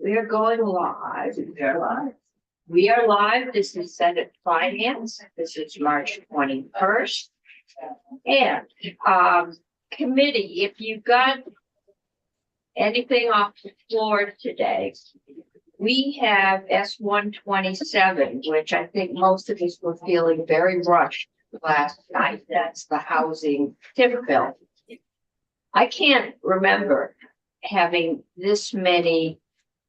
We are going live. We are live. We are live. This is Senate Finance. This is March 21st. And committee, if you got anything off the floor today, we have S-127, which I think most of us were feeling very rushed last night. That's the housing TIF bill. I can't remember having this many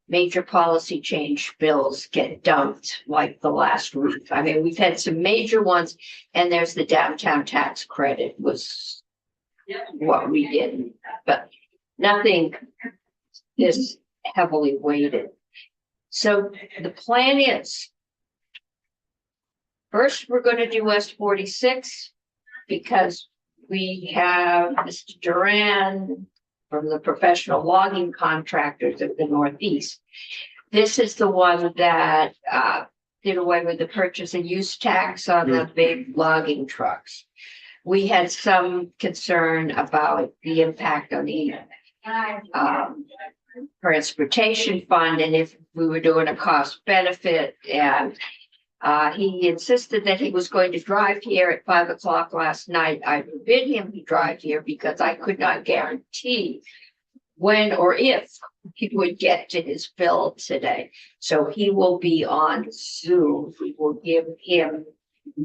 major policy change bills get dumped like the last week. I mean, we've had some major ones, and there's the downtown tax credit was what we did, but nothing this heavily weighted. So the plan is, first, we're going to do S-46 because we have Mr. Duran from the professional logging contractors of the Northeast. This is the one that did away with the purchase and use tax on the big logging trucks. We had some concern about the impact on the transportation fund and if we were doing a cost benefit, and he insisted that he was going to drive here at 5 o'clock last night. I forbid him to drive here because I could not guarantee when or if he would get to his bill today. So he will be on Zoom. We will give him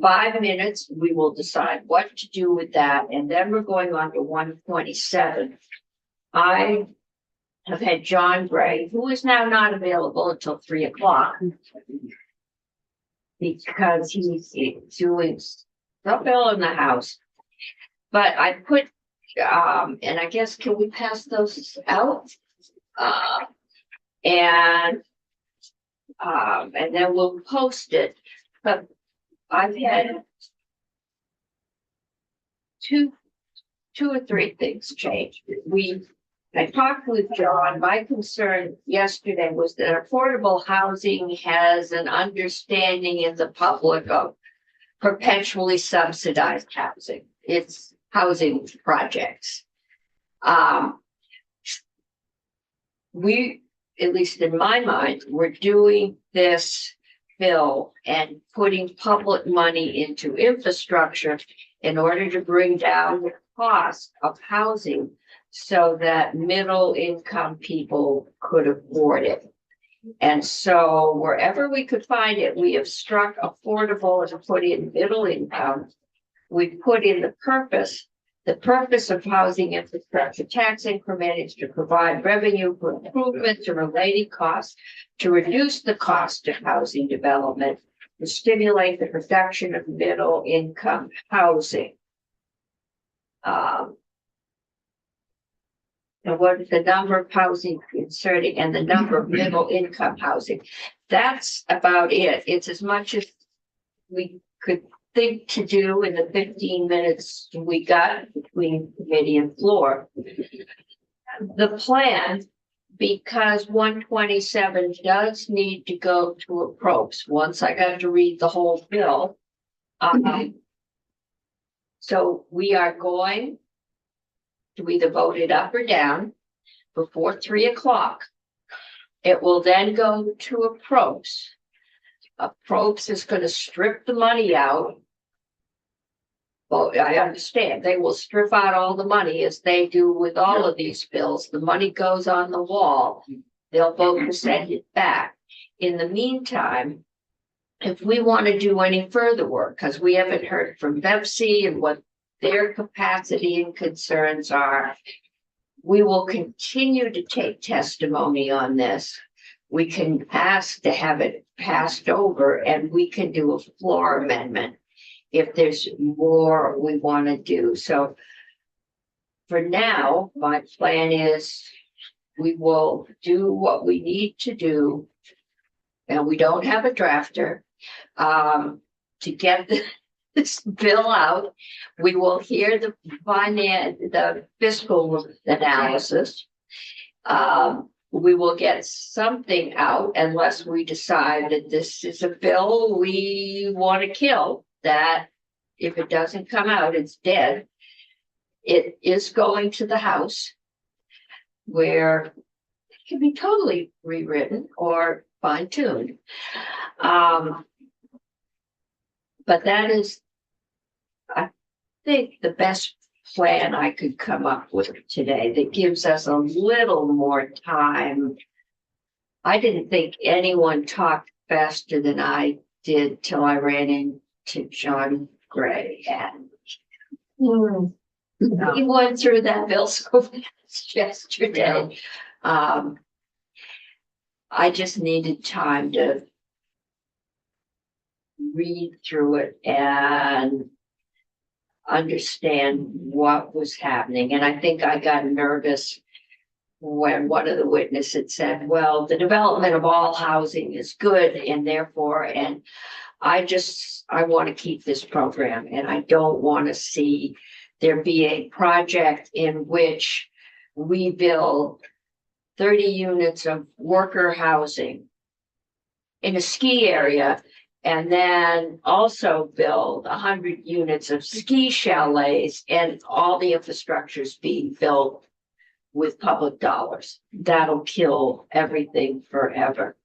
5 minutes. We will decide what to do with that. And then we're going on to 127. I have had John Gray, who is now not available until 3 o'clock. Because he's doing the bill in the house. But I put, and I guess, can we pass those out? And then we'll post it. But I've had two or three things change. I talked with John. My concern yesterday was that affordable housing has an understanding in the public of perpetually subsidized housing. It's housing projects. We, at least in my mind, we're doing this bill and putting public money into infrastructure in order to bring down the cost of housing so that middle income people could afford it. And so wherever we could find it, we have struck affordable and put in middle income. We put in the purpose. The purpose of housing infrastructure tax increment is to provide revenue for improvements and related costs, to reduce the cost of housing development, to stimulate the production of middle income housing. And what is the number of housing inserting and the number of middle income housing? That's about it. It's as much as we could think to do in the 15 minutes we got between committee and floor. The plan, because 127 does need to go to approps. Once I got to read the whole bill. So we are going to either vote it up or down before 3 o'clock. It will then go to approps. Approps is going to strip the money out. Well, I understand they will strip out all the money as they do with all of these bills. The money goes on the wall. They'll vote to send it back. In the meantime, if we want to do any further work, because we haven't heard from BEPC and what their capacity and concerns are, we will continue to take testimony on this. We can ask to have it passed over, and we can do a floor amendment if there's more we want to do. So for now, my plan is we will do what we need to do, and we don't have a drafter to get this bill out. We will hear the fiscal analysis. We will get something out unless we decide that this is a bill we want to kill, that if it doesn't come out, it's dead. It is going to the House where can be totally rewritten or fine-tuned. But that is, I think, the best plan I could come up with today that gives us a little more time. I didn't think anyone talked faster than I did till I ran into John Gray, and he went through that bill so fast yesterday. I just needed time to read through it and understand what was happening. And I think I got nervous when one of the witnesses said, well, the development of all housing is good, and therefore, and I want to keep this program, and I don't want to see there be a project in which we build 30 units of worker housing in a ski area, and then also build 100 units of ski chalets, and all the infrastructures being built with public dollars. That'll kill everything forever.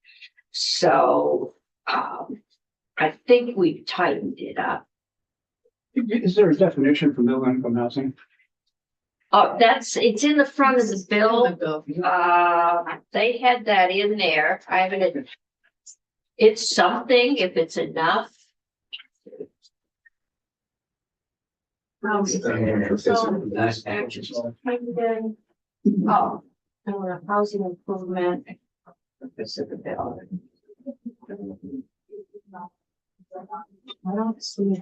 So I think we've tightened it up. Is there a definition for middle income housing? Oh, it's in the front of the bill. They had that in there. I haven't. It's something, if it's enough. Housing improvement. Purpose of the bill. I don't see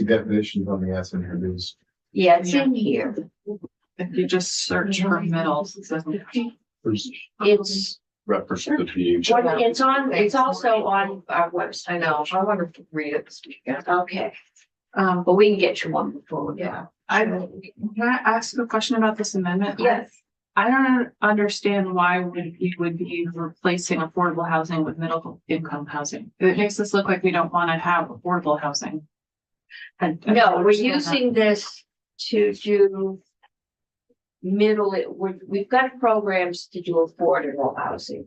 definitions on the S in here. Yeah, it's in here. If you just search for middles, It's it's also on our website. I know, I want to read it this weekend. Okay, but we can get you one before we go. Can I ask a question about this amendment? Yes. I don't understand why we would be replacing affordable housing with middle income housing. It makes us look like we don't want to have affordable housing. No, we're using this to do we've got programs to do affordable housing.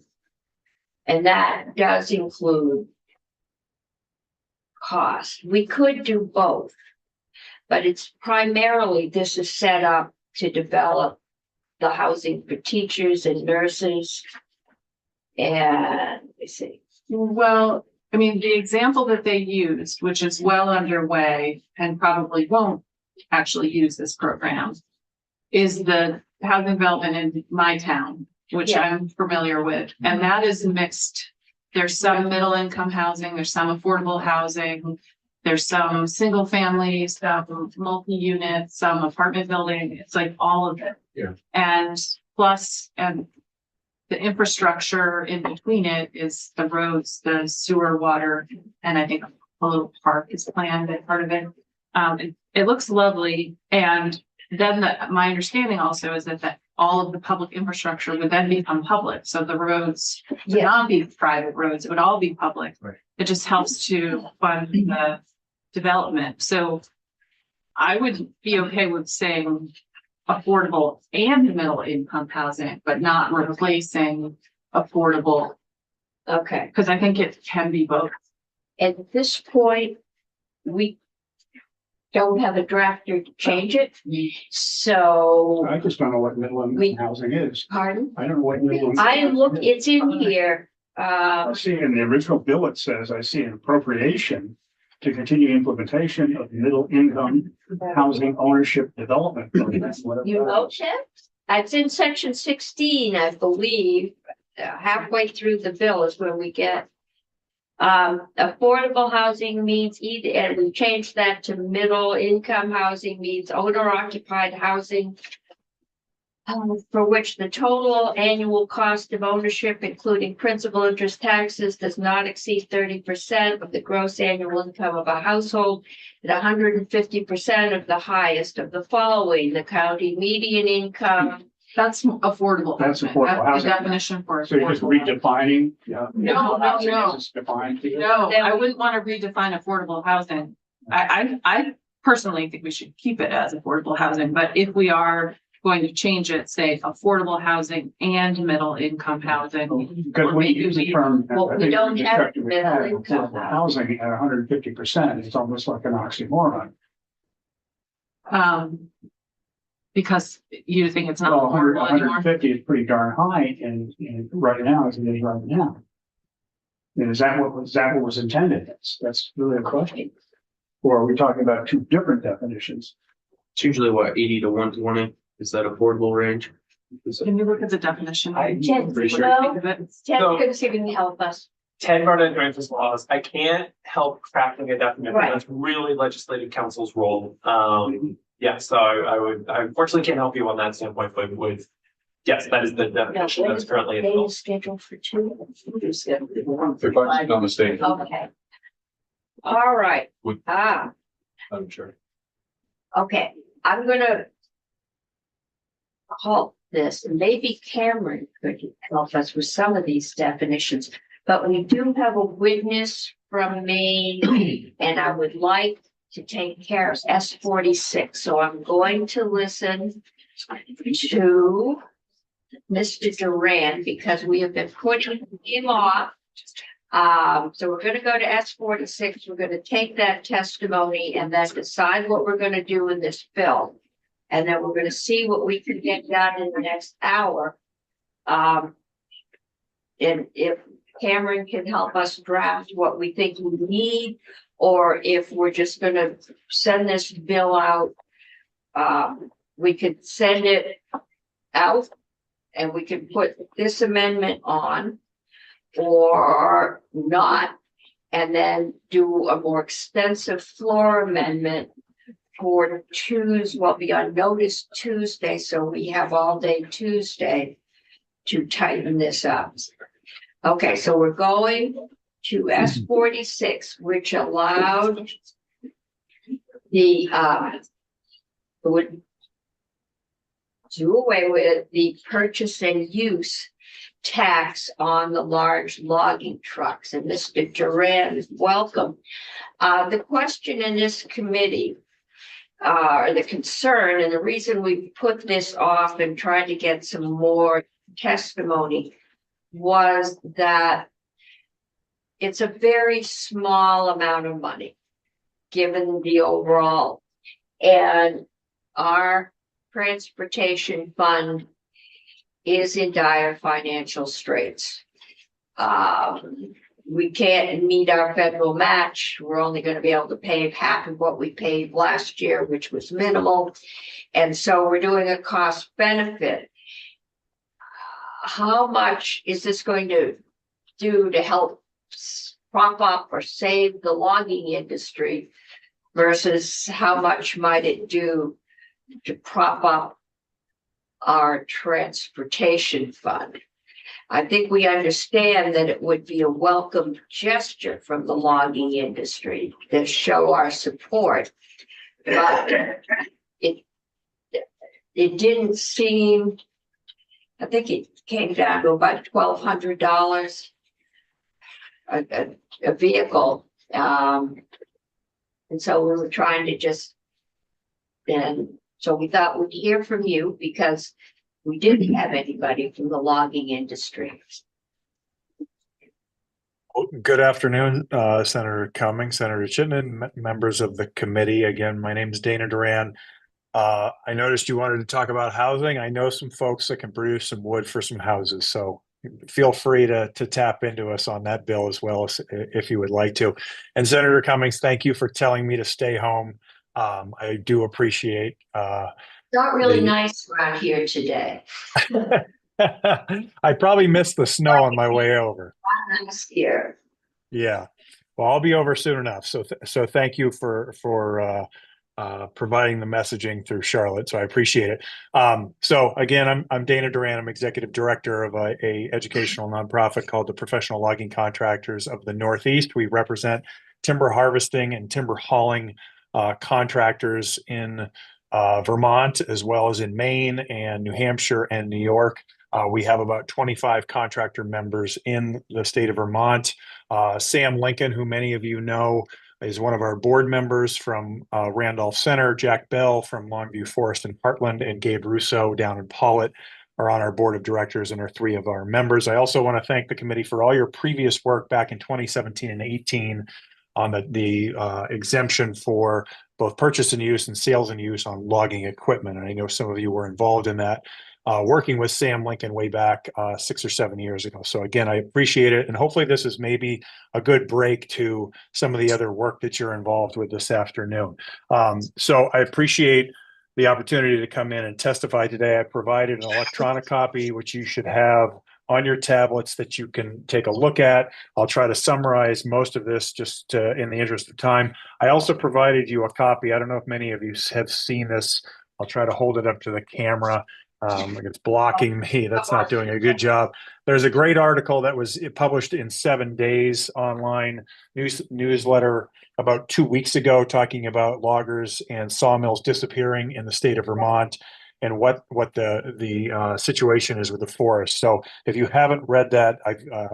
And that does include cost. We could do both, but it's primarily, this is set up to develop the housing for teachers and nurses. And let me see. Well, I mean, the example that they used, which is well underway and probably won't actually use this program, is the housing development in my town, which I'm familiar with. And that is mixed. There's some middle income housing, there's some affordable housing, there's some single families, some multi-unit, some apartment building. It's like all of it. Yeah. And plus, and the infrastructure in between it is the roads, the sewer, water, and I think a little park is planned as part of it. It looks lovely. And then my understanding also is that all of the public infrastructure would then become public. So the roads would not be private roads, it would all be public. Right. It just helps to fund the development. So I would be okay with saying affordable and middle income housing, but not replacing affordable. Okay. Because I think it can be both. At this point, we don't have a drafter to change it. So, I just don't know what middle income housing is. pardon? I don't know what middle income. I look, it's in here. I see in the original bill, it says, I see an appropriation to continue implementation of middle income housing ownership development. You know, Chip? It's in section 16, I believe. Halfway through the bill is where we get. Affordable housing means either, and we changed that to middle income housing means owner occupied housing. For which the total annual cost of ownership, including principal, interest, taxes, does not exceed 30% of the gross annual income of a household, at 150% of the highest of the following: the county median income. That's affordable. That's housing. affordable That's housing. the definition for So you're just affordable housing. redefining. No. It's defined. No, I wouldn't want to redefine affordable housing. I personally think we should keep it as affordable housing, but if we are going to change it, say affordable housing and middle income housing. Because when you use the term. Well, I we think don't have discussion we middle had, income affordable housing at 150%, it's almost like an oxymoron. Because you think it's not Well, 100, affordable anymore. 150 is pretty darn high and right now as it is right now. And is that what was intended? That's really a question. Or are we talking about two different definitions? It's usually what, 80 to 120 is that affordable range? Can you look at the definition? I'm Ted, pretty sure. no, Of it? Ted, So- could see if you can help us. Ted Barnett joins us laws. I can't help crafting a definition. Right. That's really legislative counsel's role. Yeah, so I unfortunately can't help you on that standpoint, but yes, that is the definition that's currently in They law. scheduled for two. If I'm not mistaken, Okay. All right. Would- I'm sure. okay, I'm gonna halt this, and maybe Cameron could help us with some of these definitions. But we do have a witness from Maine, and I would like to take care of S-46. So I'm going to listen to Mr. Duran because we have been putting him off. So we're gonna go to S-46. We're gonna take that testimony and then decide what we're gonna do in this bill. And then we're gonna see what we can get done in the next hour. And if Cameron can help us draft what we think we need, or if we're just gonna send this bill out. We could send it out and we can put this amendment on or not, and then do a more extensive floor amendment for Tuesday, will be on notice Tuesday, so we have all day Tuesday to tighten this up. Okay, so we're going to S-46, which allowed the, would do away with the purchase and use tax on the large logging trucks. And Mr. Duran, welcome. The question in this committee, or the concern, and the reason we put this off and tried to get some more testimony was that it's a very small amount of money, given the overall, and our transportation fund is in dire financial straits. We can't meet our federal match. We're only going to be able to pay half of what we paid last year, which was minimal. And so we're doing a cost benefit. How much is this going to do to help prop up or save the logging industry versus how much might it do to prop up our transportation fund? I think we understand that it would be a welcome gesture from the logging industry to show our support. But it didn't seem, I think it came down to about $1,200 a vehicle. And so we were trying to just, and so we thought we'd hear from you because we didn't have anybody from the logging industry. Good afternoon, Senator Cummings, Senator Chittenden, members of the committee. Again, my name is Dana Duran. I noticed you wanted to talk about housing. I know some folks that can produce some wood for some houses, so feel free to tap into us on that bill as well as if you would like to. And Senator Cummings, thank you for telling me to stay home. I do appreciate Not really nice around here today. I probably missed the snow on my way over. Not nice here. Yeah, well, I'll be over soon enough. So thank you for providing the messaging through Charlotte. So I appreciate it. So again, I'm Dana Duran. I'm executive director of a educational nonprofit called the Professional Logging Contractors of the Northeast. We represent timber harvesting and timber hauling contractors in Vermont, as well as in Maine and New Hampshire and New York. We have about 25 contractor members in the state of Vermont. Sam Lincoln, who many of you know, is one of our board members from Randolph Center. Jack Bell from Longview Forest and Heartland, and Gabe Russo down in Pollitt are on our board of directors and are three of our members. I also want to thank the committee for all your previous work back in 2017 and 18 on the exemption for both purchase and use and sales and use on logging equipment. And I know some of you were involved in that, working with Sam Lincoln way back 6 or 7 years ago. So again, I appreciate it. And hopefully this is maybe a good break to some of the other work that you're involved with this afternoon. So I appreciate the opportunity to come in and testify today. I provided an electronic copy, which you should have on your tablets that you can take a look at. I'll try to summarize most of this just in the interest of time. I also provided you a copy. I don't know if many of you have seen this. I'll try to hold it up to the camera. It's blocking me. That's not doing a good job. There's a great article that was published in 7 Days online newsletter about 2 weeks ago, talking about loggers and sawmills disappearing in the state of Vermont and what the situation is with the forest. So if you haven't read that,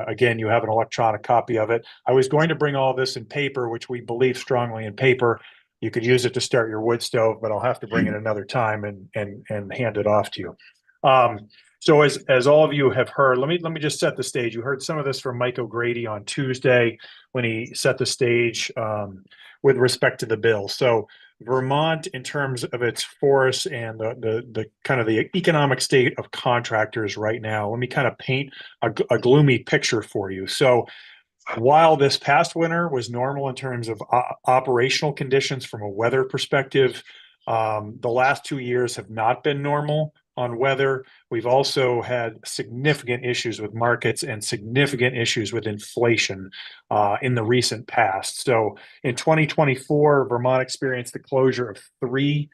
again, you have an electronic copy of it. I was going to bring all this in paper, which we believe strongly in paper. You could use it to start your wood stove, but I'll have to bring it another time and hand it off to you. So as all of you have heard, let me just set the stage. You heard some of this from Mike O'Grady on Tuesday when he set the stage with respect to the bill. So Vermont, in terms of its forests and the kind of the economic state of contractors right now, let me kind of paint a gloomy picture for you. So while this past winter was normal in terms of operational conditions from a weather perspective, the last 2 years have not been normal on weather. We've also had significant issues with markets and significant issues with inflation in the recent past. So in 2024, Vermont experienced the closure of 3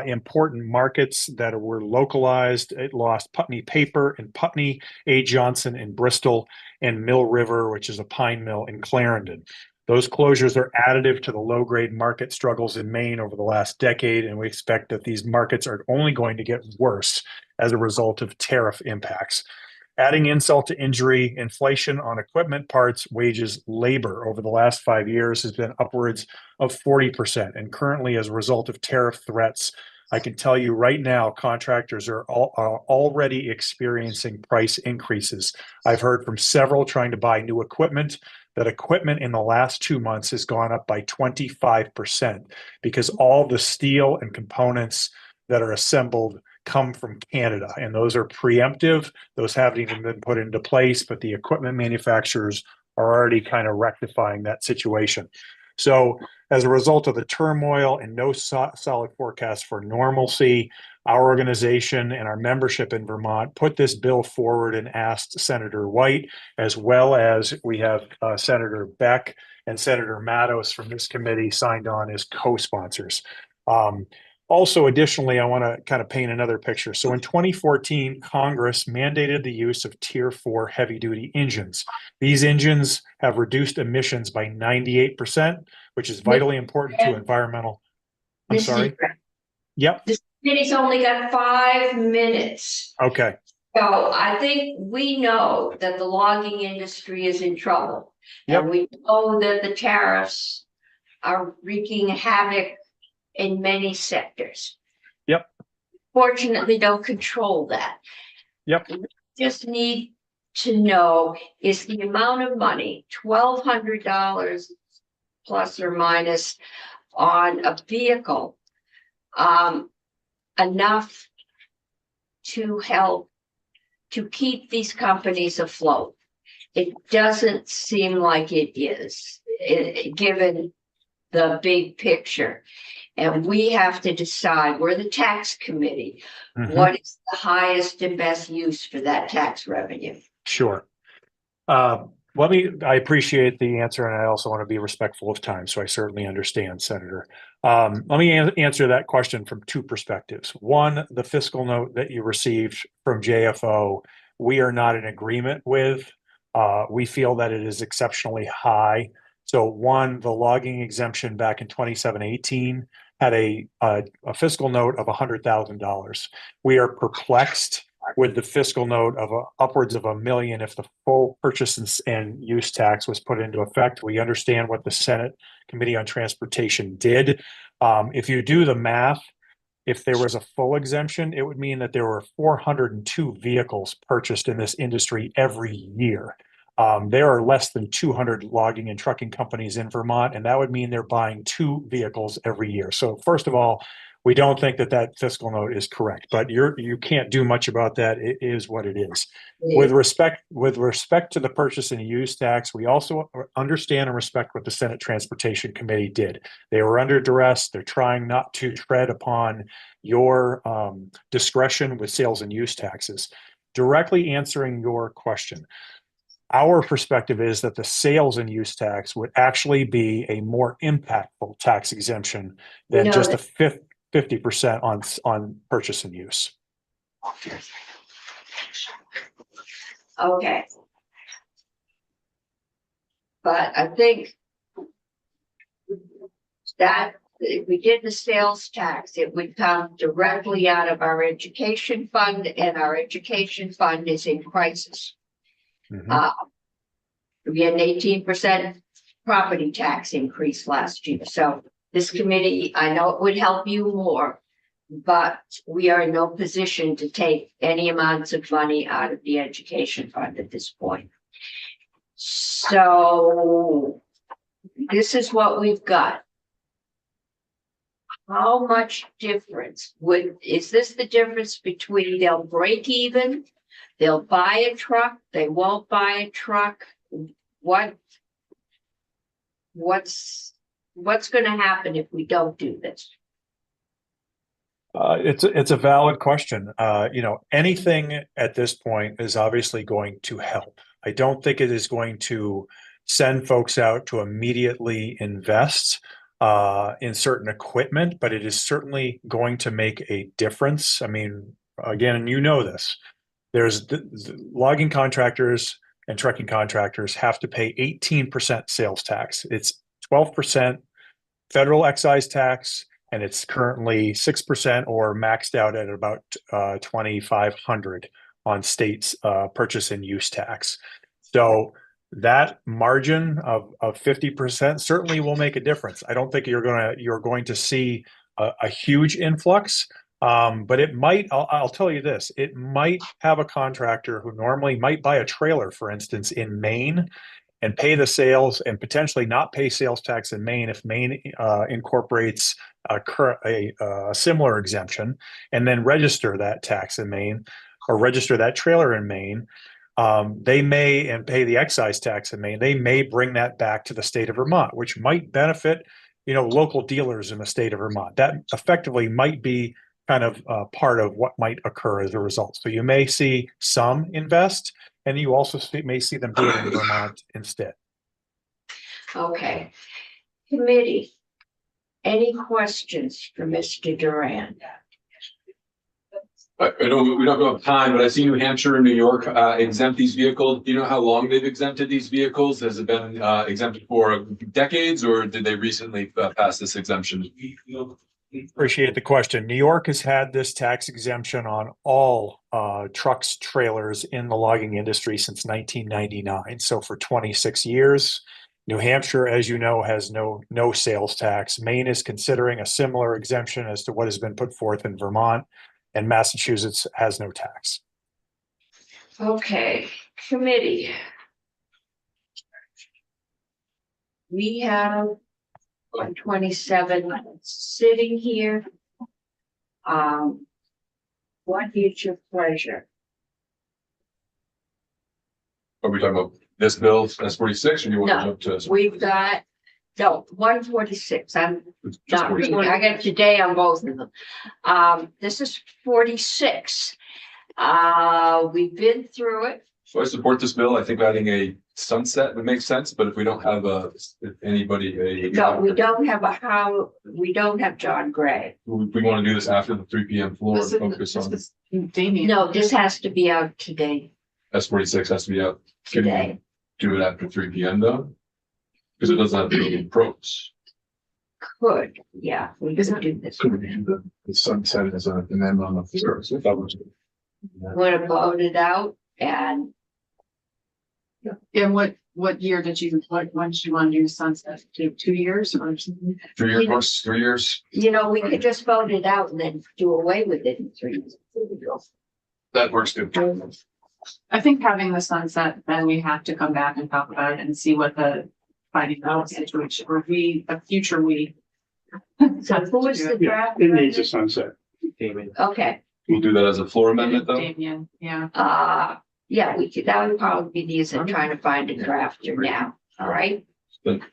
important markets that were localized. It lost Putney Paper in Putney, A. Johnson in Bristol, and Mill River, which is a pine mill in Clarendon. Those closures are additive to the low-grade market struggles in Maine over the last decade, and we expect that these markets are only going to get worse as a result of tariff impacts. Adding insult to injury, inflation on equipment, parts, wages, labor over the last 5 years has been upwards of 40%. And currently, as a result of tariff threats, I can tell you right now, contractors are already experiencing price increases. I've heard from several trying to buy new equipment that equipment in the last 2 months has gone up by 25% because all the steel and components that are assembled come from Canada, and those are preemptive. Those haven't even been put into place, but the equipment manufacturers are already kind of rectifying that situation. So as a result of the turmoil and no solid forecast for normalcy, our organization and our membership in Vermont put this bill forward and asked Senator White, as well as we have Senator Beck and Senator Matos from this committee signed on as co-sponsors. Also, additionally, I want to kind of paint another picture. So in 2014, Congress mandated the use of Tier 4 heavy-duty engines. These engines have reduced emissions by 98%, which is vitally important to environmental. I'm sorry? Yep. The city's only got 5 minutes. Okay. So I think we know that the logging industry is in trouble. Yep. And we know that the tariffs are wreaking havoc in many sectors. Yep. Fortunately, don't control that. Yep. We just need to know, is the amount of money, $1,200 plus or minus on a vehicle, enough to help to keep these companies afloat? It doesn't seem like it is, given the big picture. And we have to decide, we're the tax committee, what is the highest and best use for that tax revenue? Sure. I appreciate the answer, and I also want to be respectful of time, so I certainly understand, Senator. Let me answer that question from 2 perspectives. One, the fiscal note that you received from JFO, we are not in agreement with. We feel that it is exceptionally high. So one, the logging exemption back in 2017-18 had a fiscal note of $100,000. We are perplexed with the fiscal note of upwards of $1 million if the full purchase and use tax was put into effect. We understand what the Senate Committee on Transportation did. If you do the math, if there was a full exemption, it would mean that there were 402 vehicles purchased in this industry every year. There are less than 200 logging and trucking companies in Vermont, and that would mean they're buying 2 vehicles every year. So first of all, we don't think that that fiscal note is correct, but you can't do much about that. It is what it is. With respect to the purchase and use tax, we also understand and respect what the Senate Transportation Committee did. They were under duress. They're trying not to tread upon your discretion with sales and use taxes. Directly answering your question, our perspective is that the sales and use tax would actually be a more impactful tax exemption than just a 50% on purchase and use. Okay. But I think that if we did the sales tax, it would come directly out of our education fund, and our education fund is in crisis. Mhm. We had an 18% property tax increase last year, so this committee, I know it would help you more, but we are in no position to take any amounts of money out of the education fund at this point. So this is what we've got. How much difference is this the difference between they'll break even, they'll buy a truck, they won't buy a truck? What's going to happen if we don't do this? It's a valid question. Anything at this point is obviously going to help. I don't think it is going to send folks out to immediately invest in certain equipment, but it is certainly going to make a difference. I mean, again, and you know this, there's the logging contractors and trucking contractors have to pay 18% sales tax. It's 12% federal excise tax, and it's currently 6% or maxed out at about $2,500 on state's purchase and use tax. So that margin of 50% certainly will make a difference. I don't think you're going to see a huge influx, but it might. I'll tell you this: it might have a contractor who normally might buy a trailer, for instance, in Maine, and pay the sales and potentially not pay sales tax in Maine if Maine incorporates a similar exemption, and then register that tax in Maine or register that trailer in Maine. They may, and pay the excise tax in Maine, they may bring that back to the state of Vermont, which might benefit, local dealers in the state of Vermont. That effectively might be kind of part of what might occur as a result. So you may see some invest, and you also may see them do it in Vermont instead. Okay. Committee, any questions for Mr. Duran? I know we don't have time, but I see New Hampshire and New York exempt these vehicles. Do you know how long they've exempted these vehicles? Has it been exempted for decades, or did they recently pass this exemption? Appreciate the question. New York has had this tax exemption on all trucks, trailers in the logging industry since 1999. So for 26 years. New Hampshire, as you know, has no sales tax. Maine is considering a similar exemption as to what has been put forth in Vermont, and Massachusetts has no tax. Okay, committee. We have 127 sitting here. What is your pleasure? Are we talking about this bill, S46, or you want to jump to? We've got, 146. I'm Just not 46? reading. I got today on both of them. This is 46. We've been through it. So I support this bill. I think adding a sunset would make sense, but if we don't have anybody, No, we don't have John Gray. we want to do this after the 3 p.m. floor and This is- focus on this is Damien. No, this has to be out today, S46 has to be out. Can we today. do it after 3 p.m. though? Because it doesn't have to be in pros. Could, yeah, we could do this. Could we do the sunset as an amendment on the first? I'm gonna vote it out and And what year did you, when did you want to do sunset? 2 years or something? 3 years, works, 3 years. you know, we could just vote it out and then do away with it in 3 years. That works too. I think having the sunset, then we have to come back and talk about it and see what the finding out situation, or a future we. So who is the Yeah, draft? it needs a sunset. Damon. Okay, We'll do that as a floor amendment though. Damien, yeah. yeah, we could, that would probably be the easier trying to find a drafter now, all right?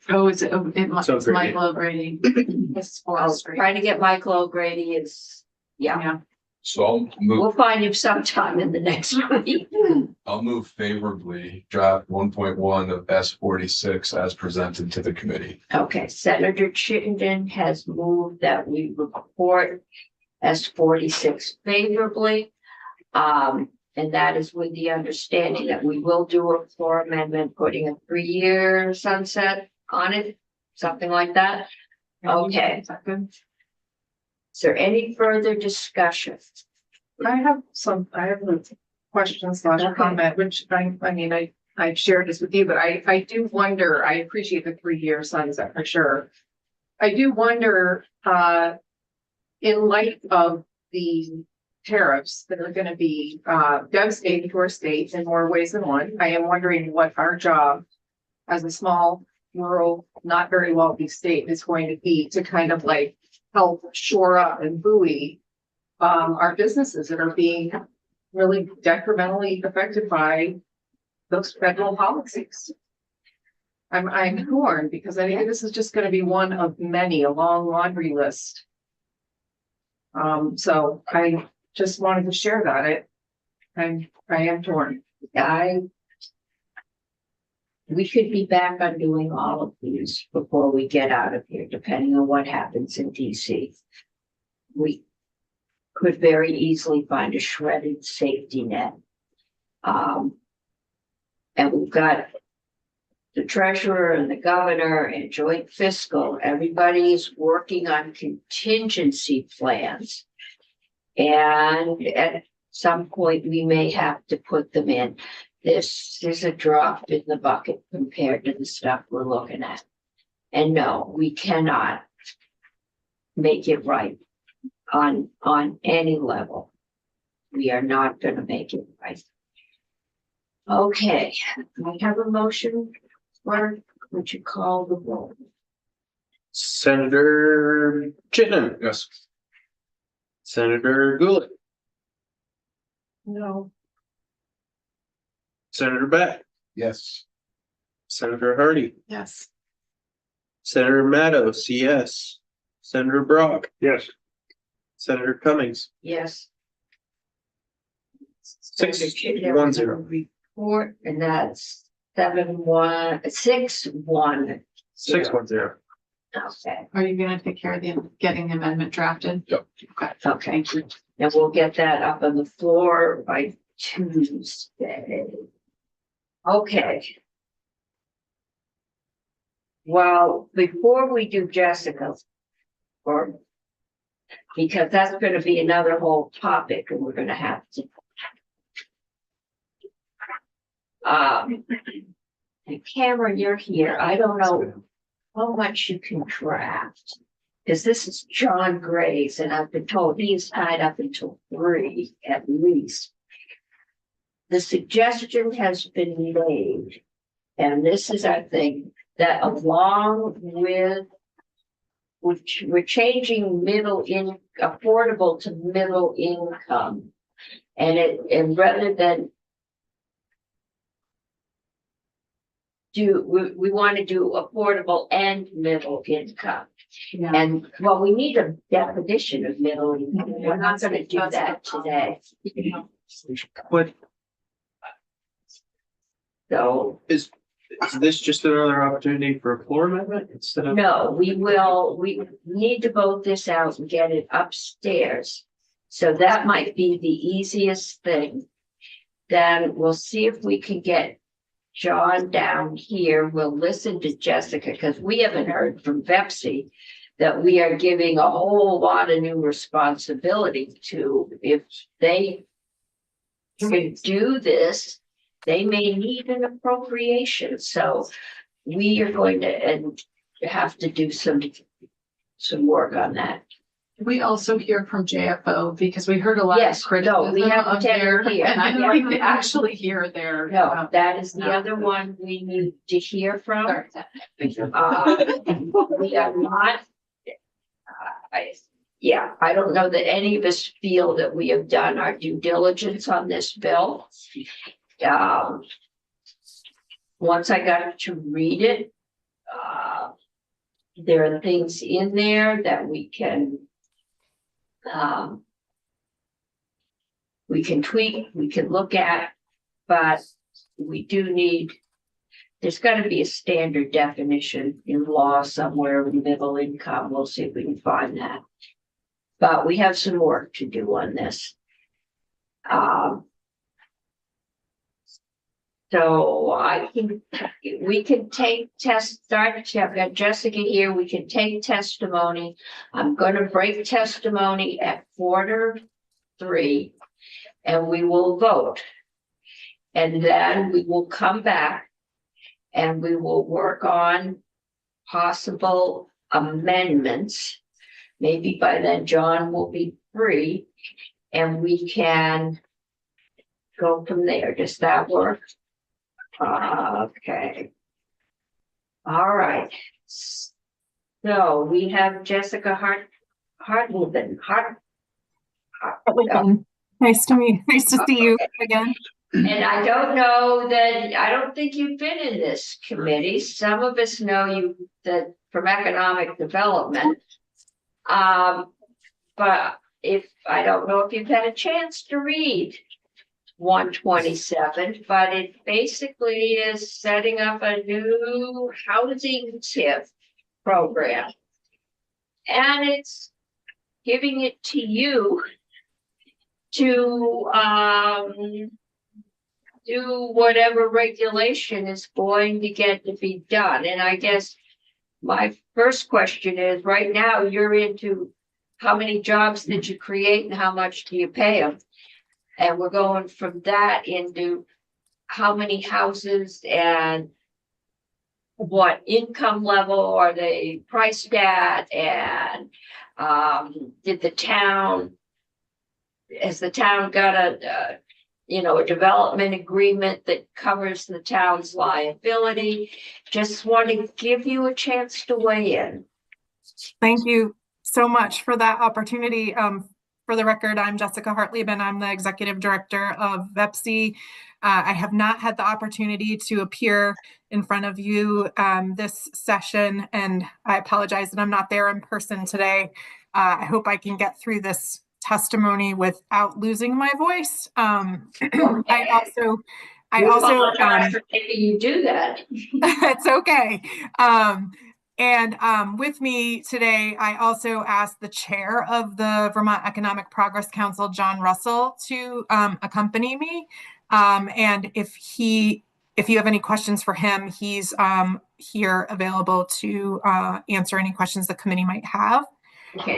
Oh, is it, it's So great. Michael O'Grady. It's I'll forestry. try to get Michael O'Grady is, yeah, Yeah, So I'll we'll move, find him sometime in the next week. I'll move favorably draft 1.1 of S46 as presented to the committee. Okay, Senator Chittenden has moved that we report S46 favorably. And that is with the understanding that we will do a floor amendment, putting a 3-year sunset on it, something like that. Okay. Is that good? Is there any further discussion? I have a question slash Okay. comment, which I've shared this with you, but I do wonder, I appreciate the 3-year sunset for sure. I do wonder, in light of the tariffs that are gonna be, devastating to our state in more ways than one, I am wondering what our job as a small, rural, not very wealthy state is going to be to kind of like help shore up and buoy our businesses that are being really detrimentally affected by those federal policies. I'm torn because I think this is just gonna be one of many, a long laundry list. So I just wanted to share that. I am torn. We could be back on doing all of these before we get out of here, depending on what happens in DC. We could very easily find a shredded safety net. And we've got the treasurer and the governor and joint fiscal, everybody's working on contingency plans. And at some point, we may have to put them in. This is a drop in the bucket compared to the stuff we're looking at. And no, we cannot make it right on any level. We are not gonna make it right. Okay, I have a motion, or would you call the roll? Senator Chittenden. Yes. Senator Gulick. No. Senator Beck. Yes. Senator Hardy. Yes. Senator Matos, yes. Senator Brock. Yes, Senator Cummings. Yes. 6-1-0. Report, and that's 7-1, 6-1. 6-1-0. Okay, Are you gonna take care of getting the amendment drafted? Yep. Okay. okay, Thank you. and we'll get that up on the floor by Tuesday. Okay. Well, before we do Jessica's, because that's gonna be another whole topic and we're gonna have to. And Cameron, you're here. I don't know how much you can draft. Because this is John Gray's and I've been told he is tied up until 3 at least. The suggestion has been made, and this is our thing, that along with which we're changing affordable to middle income. And rather than we want to do affordable and middle income. Yeah. And well, we need a definition of middle income. We're not gonna do that today. What, So, is this just another opportunity for a floor amendment instead of? no, we need to vote this out and get it upstairs. So that might be the easiest thing. Then we'll see if we can get John down here. We'll listen to Jessica because we haven't heard from Pepsi that we are giving a whole lot of new responsibility to if they to do this, they may need an appropriation, so we are going to, and have to do some work on that. We also hear from JFO because we heard a lot of Yes, no, criticism we have of to their, hear. and I don't think they actually hear their. No, that is the no. other one we need to hear from. Sorry. We are not. I don't know that any of us feel that we have done our due diligence on this bill. Once I got to read it, there are things in there that we can tweak, we can look at, but we do need, there's gotta be a standard definition in law somewhere in middle income. We'll see if we can find that. But we have some work to do on this. So we can take I've got Jessica here, we can take testimony. I'm gonna break testimony at 2:45, and we will vote. And then we will come back and we will work on possible amendments. Maybe by then John will be free and we can go from there. Does that work? Okay. All right. So we have Jessica Hartleben. Nice to see you again. And I don't know that, I don't think you've been in this committee. Some of us know you from economic development. But I don't know if you've had a chance to read 127, but it basically is setting up a new housing TIF program. And it's giving it to you to do whatever regulation is going to get to be done. And I guess my first question is, right now you're into how many jobs did you create and how much do you pay them? And we're going from that into how many houses and what income level are they priced at? And has the town got a development agreement that covers the town's liability? Just want to give you a chance to weigh in. Thank you so much for that opportunity. For the record, I'm Jessica Hartleben. I'm the executive director of VEPSI. I have not had the opportunity to appear in front of you this session, and I apologize that I'm not there in person today. I hope I can get through this testimony without losing my voice. I also Maybe you do that. it's okay. And with me today, I also asked the chair of the Vermont Economic Progress Council, John Russell, to accompany me. And if you have any questions for him, he's here available to answer any questions the committee might have. Okay,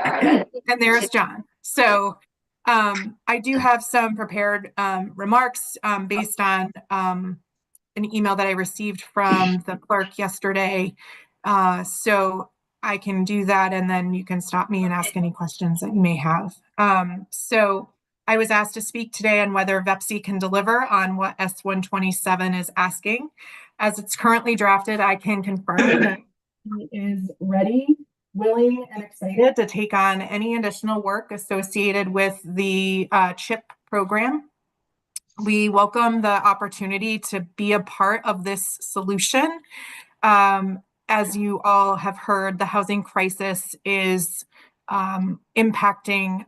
and there's John. So I do have some prepared remarks based on an email that I received from the clerk yesterday. So I can do that, and then you can stop me and ask any questions that you may have. So I was asked to speak today on whether VEPSI can deliver on what S127 is asking. As it's currently drafted, I can confirm that he is ready, willing, and excited to take on any additional work associated with the CHIP program. We welcome the opportunity to be a part of this solution. As you all have heard, the housing crisis is impacting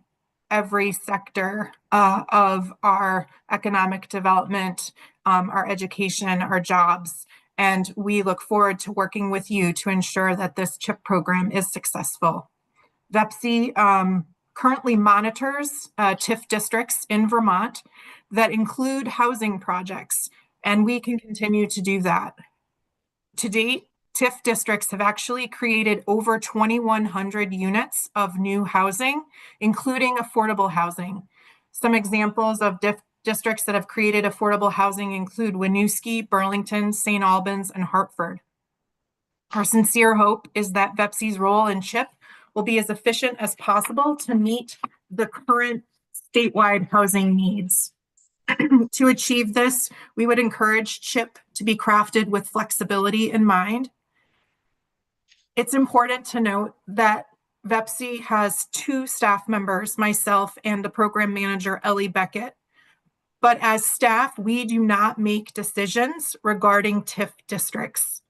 every sector of our economic development, our education, our jobs, and we look forward to working with you to ensure that this CHIP program is successful. VEPSI currently monitors TIF districts in Vermont that include housing projects, and we can continue to do that. To date, TIF districts have actually created over 2,100 units of new housing, including affordable housing. Some examples of districts that have created affordable housing include Winooski, Burlington, St. Albans, and Hartford. Our sincere hope is that VEPSI's role in CHIP will be as efficient as possible to meet the current statewide housing needs. To achieve this, we would encourage CHIP to be crafted with flexibility in mind. It's important to note that VEPSI has 2 staff members, myself and the program manager, Ellie Beckett. But as staff, we do not make decisions regarding TIF districts.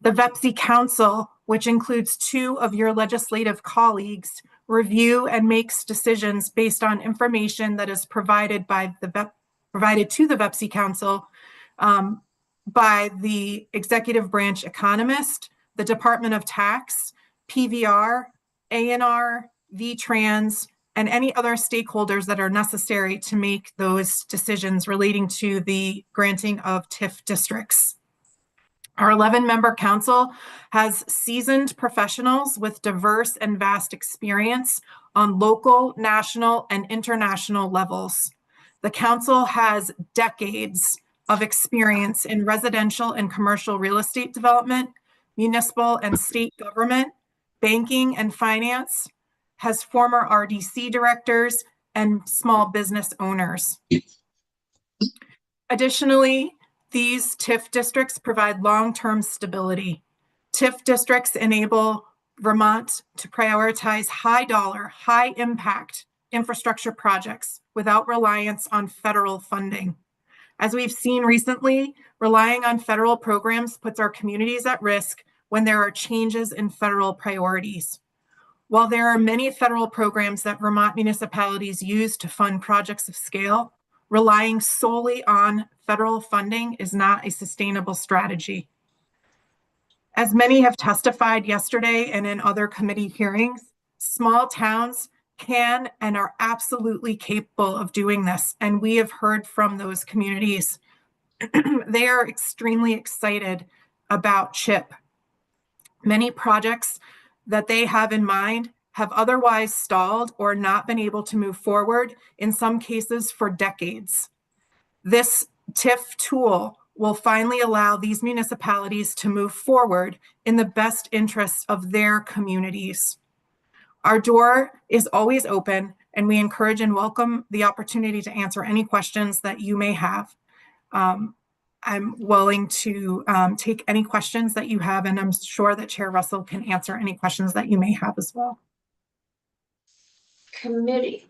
The VEPSI Council, which includes 2 of your legislative colleagues, review and makes decisions based on information that is provided to the VEPSI Council by the executive branch economist, the Department of Tax, PVR, ANR, VTrans, and any other stakeholders that are necessary to make those decisions relating to the granting of TIF districts. Our 11-member council has seasoned professionals with diverse and vast experience on local, national, and international levels. The council has decades of experience in residential and commercial real estate development, municipal and state government, banking and finance, has former RDC directors, and small business owners. Additionally, these TIF districts provide long-term stability. TIF districts enable Vermont to prioritize high-dollar, high-impact infrastructure projects without reliance on federal funding. As we've seen recently, relying on federal programs puts our communities at risk when there are changes in federal priorities. While there are many federal programs that Vermont municipalities use to fund projects of scale, relying solely on federal funding is not a sustainable strategy. As many have testified yesterday and in other committee hearings, small towns can and are absolutely capable of doing this, and we have heard from those communities. They are extremely excited about CHIP. Many projects that they have in mind have otherwise stalled or not been able to move forward, in some cases for decades. This TIF tool will finally allow these municipalities to move forward in the best interests of their communities. Our door is always open, and we encourage and welcome the opportunity to answer any questions that you may have. I'm willing to take any questions that you have, and I'm sure that Chair Russell can answer any questions that you may have as well. Committee.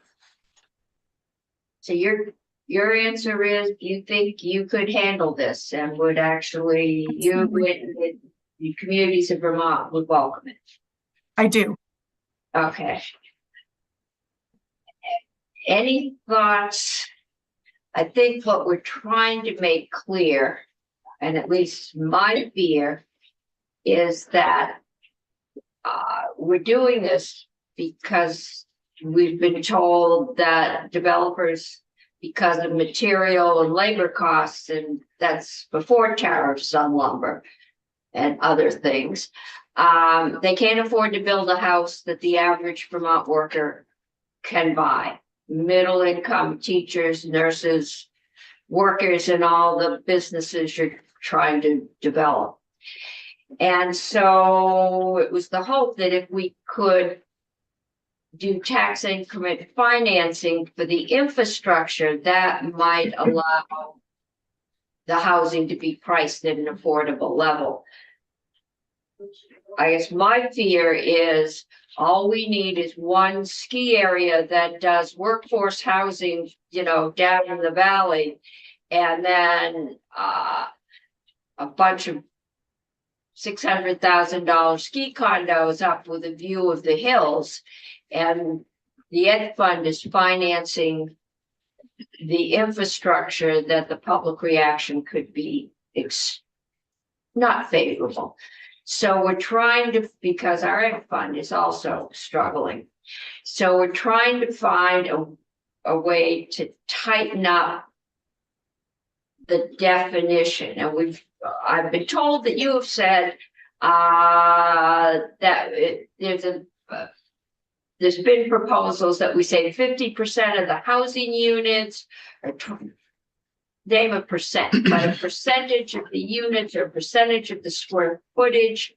So your answer is you think you could handle this and would actually, the communities of Vermont would welcome it? I do. Okay. Any thoughts? I think what we're trying to make clear, and at least my fear, is that we're doing this because we've been told that developers, because of material and labor costs, and that's before tariffs on lumber and other things, they can't afford to build a house that the average Vermont worker can buy. Middle income teachers, nurses, workers, and all the businesses you're trying to develop. And so it was the hope that if we could do tax increment financing for the infrastructure, that might allow the housing to be priced at an affordable level. I guess my fear is all we need is one ski area that does workforce housing, down in the valley, and then a bunch of $600,000 ski condos up with a view of the hills. And the Ed Fund is financing the infrastructure that the public reaction could be not favorable. So we're trying to, because our Ed Fund is also struggling. So we're trying to find a way to tighten up the definition. And I've been told that you have said that there's there's been proposals that we say 50% of the housing units or name a percent, but a percentage of the units or percentage of the square footage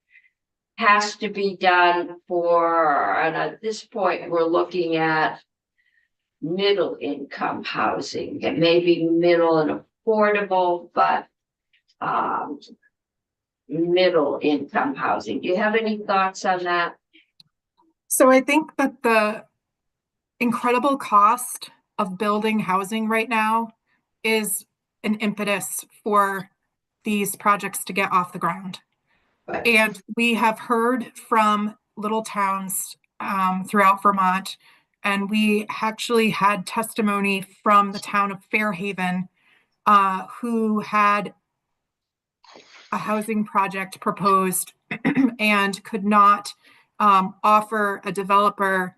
has to be done for, and at this point, we're looking at middle income housing. It may be middle and affordable, but middle income housing. Do you have any thoughts on that? So I think that the incredible cost of building housing right now is an impetus for these projects to get off the ground. Right. And we have heard from little towns throughout Vermont, and we actually had testimony from the town of Fairhaven, who had a housing project proposed and could not offer a developer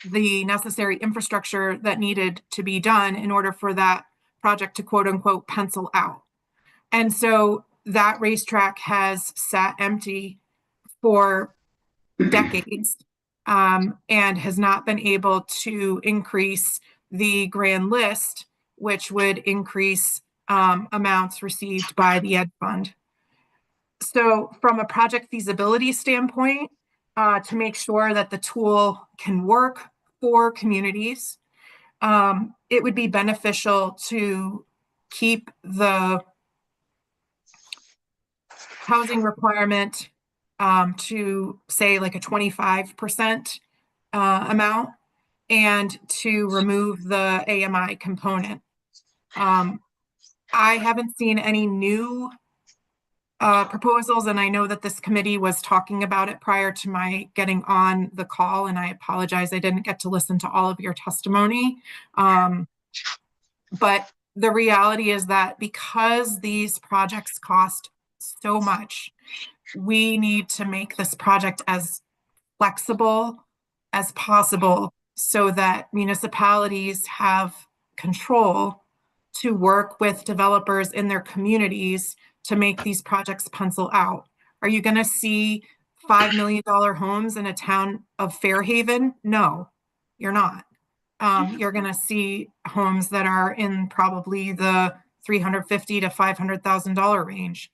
the necessary infrastructure that needed to be done in order for that project to quote unquote pencil out. And so that racetrack has sat empty for decades and has not been able to increase the grand list, which would increase amounts received by the Ed Fund. So from a project feasibility standpoint, to make sure that the tool can work for communities, it would be beneficial to keep the housing requirement to say like a 25% amount and to remove the AMI component. I haven't seen any new proposals, and I know that this committee was talking about it prior to my getting on the call, and I apologize, I didn't get to listen to all of your testimony. But the reality is that because these projects cost so much, we need to make this project as flexible as possible so that municipalities have control to work with developers in their communities to make these projects pencil out. Are you going to see $5 million homes in a town of Fairhaven? No, you're not. You're going to see homes that are in probably the $350,000 to $500,000 range.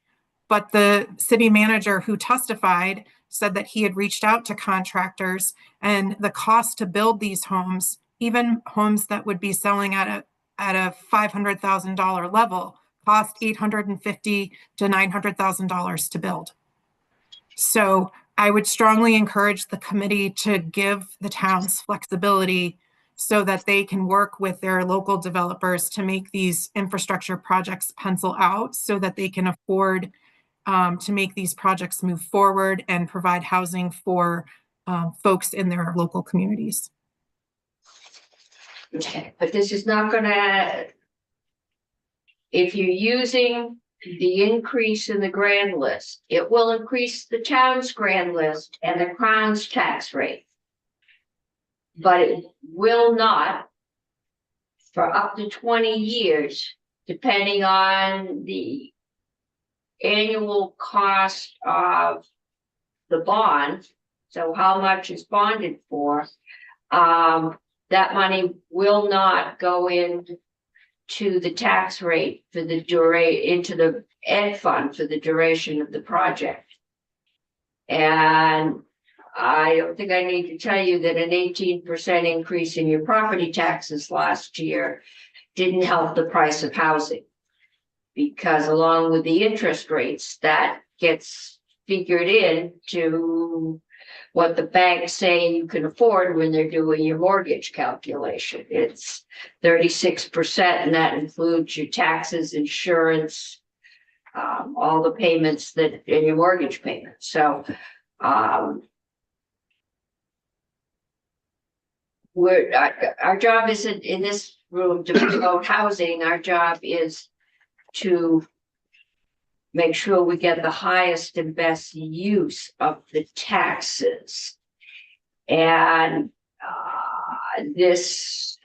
But the city manager who testified said that he had reached out to contractors, and the cost to build these homes, even homes that would be selling at a $500,000 level, cost $850,000 to $900,000 to build. So I would strongly encourage the committee to give the towns flexibility so that they can work with their local developers to make these infrastructure projects pencil out so that they can afford to make these projects move forward and provide housing for folks in their local communities. Okay, but this is not gonna, if you're using the increase in the grand list, it will increase the town's grand list and the Crown's tax rate. But it will not for up to 20 years, depending on the annual cost of the bond. So how much is bonded for? That money will not go into the tax rate for the into the Ed Fund for the duration of the project. And I don't think I need to tell you that an 18% increase in your property taxes last year didn't help the price of housing. Because along with the interest rates, that gets figured into what the banks say you can afford when they're doing your mortgage calculation. It's 36%, and that includes your taxes, insurance, all the payments that in your mortgage payments. So our job isn't in this room to promote housing. Our job is to make sure we get the highest and best use of the taxes. And this,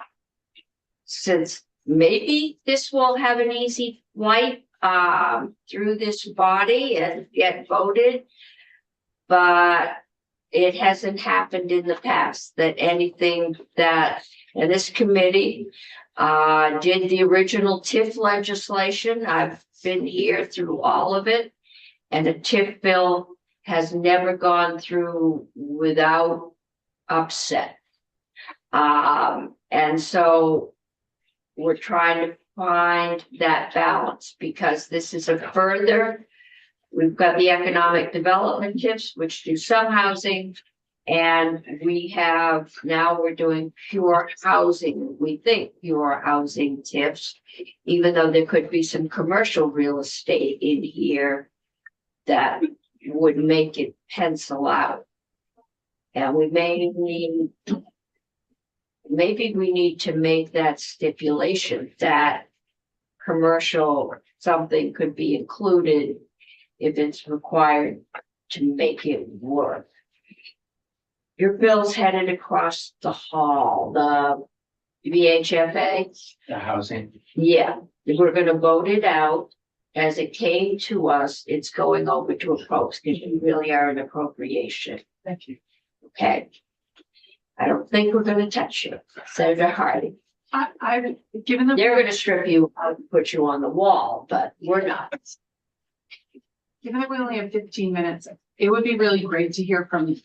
since maybe this will have an easy flight through this body and get voted, but it hasn't happened in the past that anything that, and this committee did the original TIF legislation. I've been here through all of it. And a TIF bill has never gone through without upset. And so we're trying to find that balance because this is a further, we've got the economic development TIFs, which do some housing. And we have, now we're doing pure housing, we think pure housing TIFs, even though there could be some commercial real estate in here that would make it pencil out. And we may need, maybe we need to make that stipulation that commercial something could be included if it's required to make it work. Your bill's headed across the hall, the VHFA. The housing. Yeah, we're gonna vote it out. As it came to us, it's going over to approach because you really are an appropriation. Thank you. Okay. I don't think we're gonna touch you, Senator Hardy. I've given them. They're gonna strip you out and put you on the wall, but we're not. Given that we only have 15 minutes, it would be really great to hear from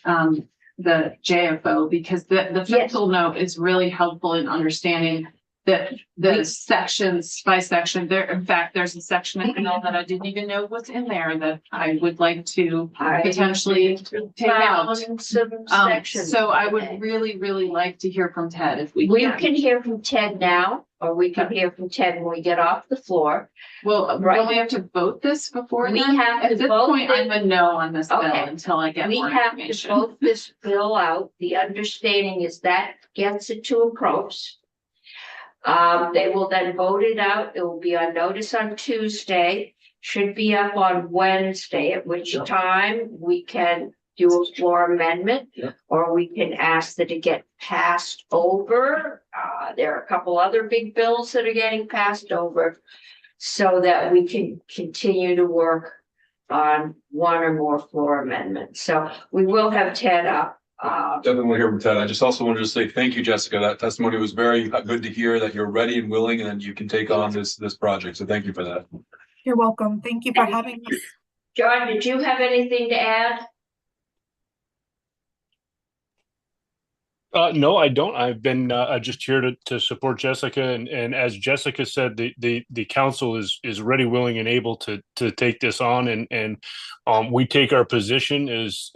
the JFO because the fiscal note is really helpful in understanding that the sections by section there. In fact, there's a section in the bill that I didn't even know was in there that I would like to potentially take out. Some sections So I today. would really like to hear from Ted if we We can. can hear from Ted now, or we can hear from Ted when we get off the floor. Well, Right. don't we have to vote this before We then? have At to this vote point, it. I'm a no on this bill Okay. until I get We more have to information. vote this bill out. The understanding is that gets it to approach. They will then vote it out. It will be on notice on Tuesday, should be up on Wednesday, at which time we can do a floor amendment. Or we can ask that it get passed over. There are a couple other big bills that are getting passed over. So that we can continue to work on one or more floor amendments. So we will have Ted up. Definitely want to hear from Ted. I just also wanted to say thank you, Jessica. That testimony was very good to hear that you're ready and willing and that you can take on this project. So thank you for that. You're welcome. Thank you for having us. John, did you have anything to add? No, I don't. I've been just here to support Jessica, and as Jessica said, the council is ready, willing, and able to take this on, and we take our position as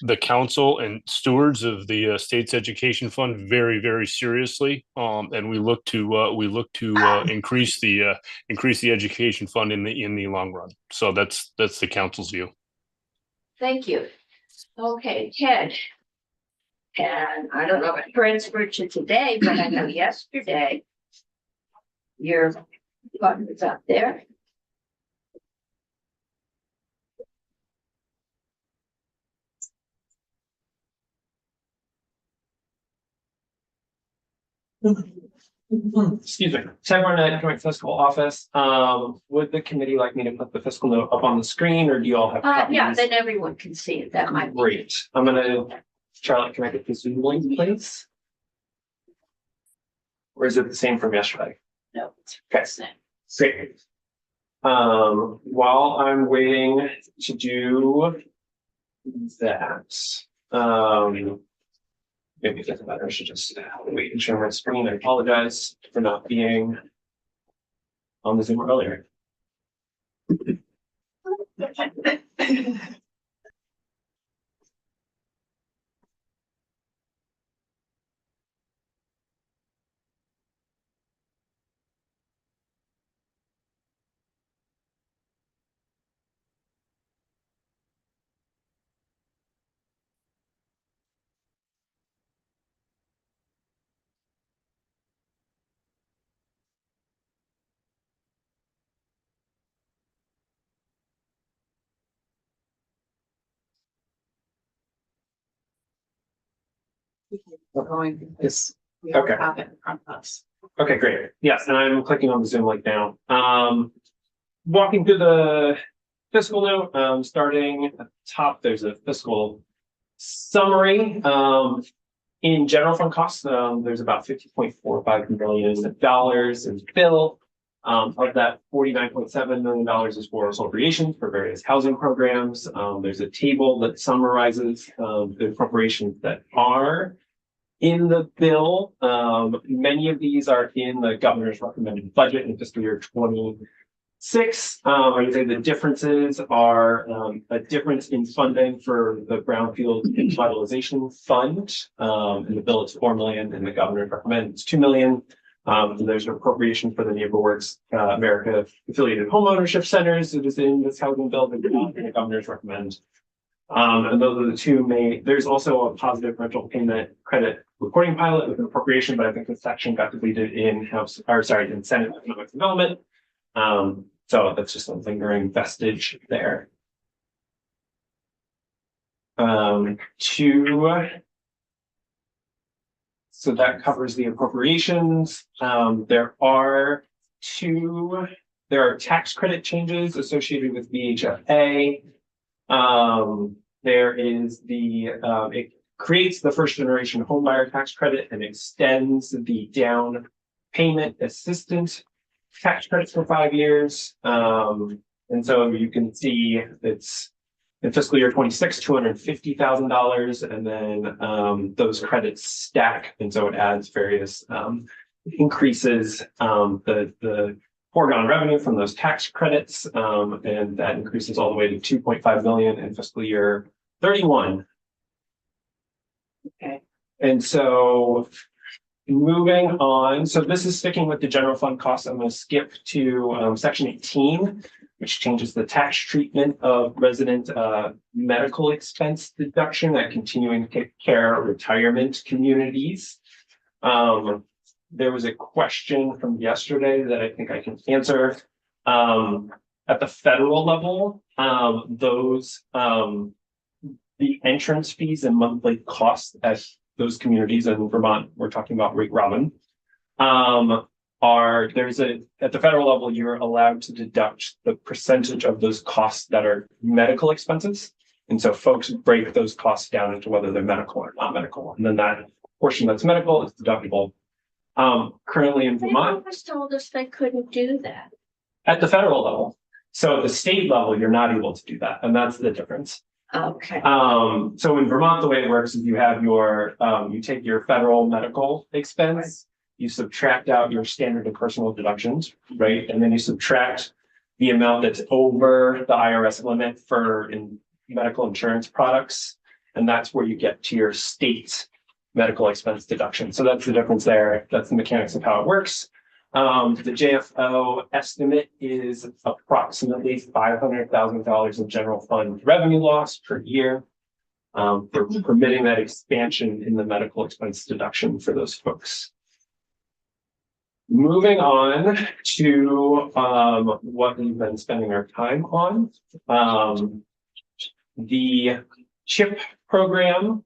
the council and stewards of the state's education fund very seriously, and we look to increase the education fund in the long run. So that's the council's view. Thank you. Okay, Ted. And I don't know if it transferred to today, but I know yesterday your button was up there. Excuse me. Ted Barnett, Joint Fiscal Office. Would the committee like me to put the fiscal note up on the screen or do you all have copies? Yeah, then everyone can see it. That might be. Great. I'm gonna, Charlotte, can I get the Zoom link, please? Or is it the same from yesterday? No, it's Okay. Great. While I'm waiting to do that, maybe it doesn't matter. I should just wait and share my screen. I apologize for not being on the Zoom earlier. Going. Yes. We all Okay. have it in front of us. Okay, great. Yes, and I'm clicking on the Zoom link now. Walking through the fiscal note, starting at the top, there's a fiscal summary, in general fund costs, there's about $50.45 million in bill. Of that, $49.7 million is for appropriations for various housing programs. There's a table that summarizes the appropriations that are in the bill. Many of these are in the governor's recommended budget in fiscal year 26. I would say the differences are a difference in funding for the Brownfield Revitalization Fund. In the bill, it's $4 million, and the governor's recommend it's $2 million. And there's an appropriation for the NeighborWorks America affiliated homeownership centers. It is in this housing bill that the governor's recommend. And those are the two main. There's also a positive rental payment credit reporting pilot with an appropriation, but I think the section got deleted in Senate Economic Development. So that's just a lingering vestige there. So that covers the appropriations. There are tax credit changes associated with VHFA. There is it creates the first generation homebuyer tax credit and extends the down payment assistance tax credits for 5 years. And so you can see it's in fiscal year 26, $250,000, and then those credits stack, and so it adds various increases the foregone revenue from those tax credits, and that increases all the way to $2.5 million in fiscal year 31. Okay. And so moving on, so this is sticking with the general fund costs. I'm going to skip to section 18, which changes the tax treatment of resident medical expense deduction at continuing care retirement communities. There was a question from yesterday that I think I can answer. At the federal level, the entrance fees and monthly costs at those communities in Vermont, we're talking about Rate Robin, at the federal level, you're allowed to deduct the percentage of those costs that are medical expenses. And so folks break those costs down into whether they're medical or not medical. And then that portion that's medical is deductible. Currently in They Vermont, always told us they couldn't do that. at the federal level. So at the state level, you're not able to do that. And that's the difference. Okay. So in Vermont, the way it works is you have you take your federal medical expense, you subtract out your standard and personal deductions, right? And then you subtract the amount that's over the IRS limit for medical insurance products. And that's where you get to your state medical expense deduction. So that's the difference there. That's the mechanics of how it works. The JFO estimate is approximately $500,000 in general fund revenue loss per year for permitting that expansion in the medical expense deduction for those folks. Moving on to what we've been spending our time on, the CHIP program.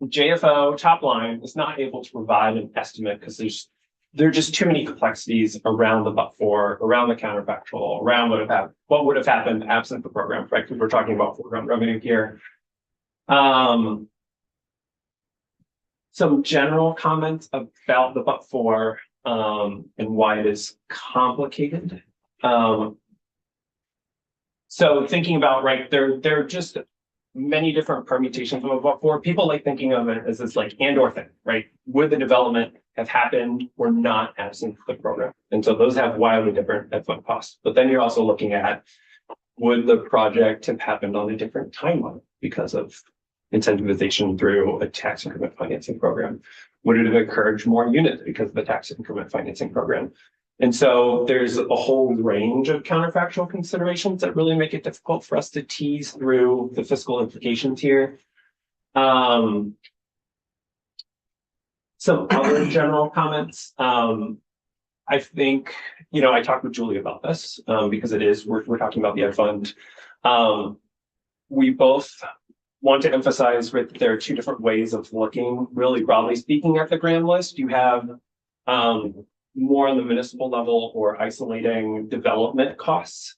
JFO top line is not able to provide an estimate because there are just too many complexities around the but-for, around the counterfactual, around what would have happened absent the program, right? Because we're talking about foreground revenue here. Some general comments about the but-for and why it is complicated. So thinking about, right, there are just many different permutations of a but-for. People like thinking of it as this like and/or thing, right? Would the development have happened or not absent the program? And so those have wildly different upfront costs. But then you're also looking at, would the project have happened on a different timeline because of incentivization through a tax increment financing program? Would it have encouraged more units because of the tax increment financing program? And so there's a whole range of counterfactual considerations that really make it difficult for us to tease through the fiscal implications here. Some other general comments. I think, I talked with Julie about this because we're talking about the ed fund. We both want to emphasize that there are two different ways of looking, really broadly speaking, at the grand list. You have more on the municipal level or isolating development costs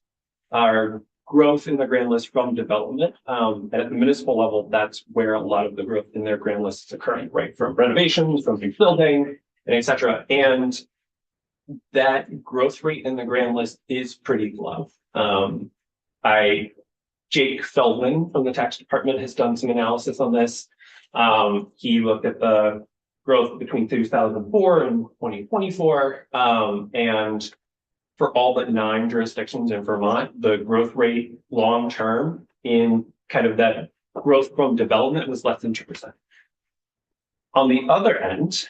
are growth in the grand list from development. And at the municipal level, that's where a lot of the growth in their grand list is occurring, right? From renovations, from new building, and et cetera. And that growth rate in the grand list is pretty low. Jake Feldman from the tax department has done some analysis on this. He looked at the growth between 2004 and 2024. And for all but 9 jurisdictions in Vermont, the growth rate long-term in kind of that growth from development was less than 2%. On the other end,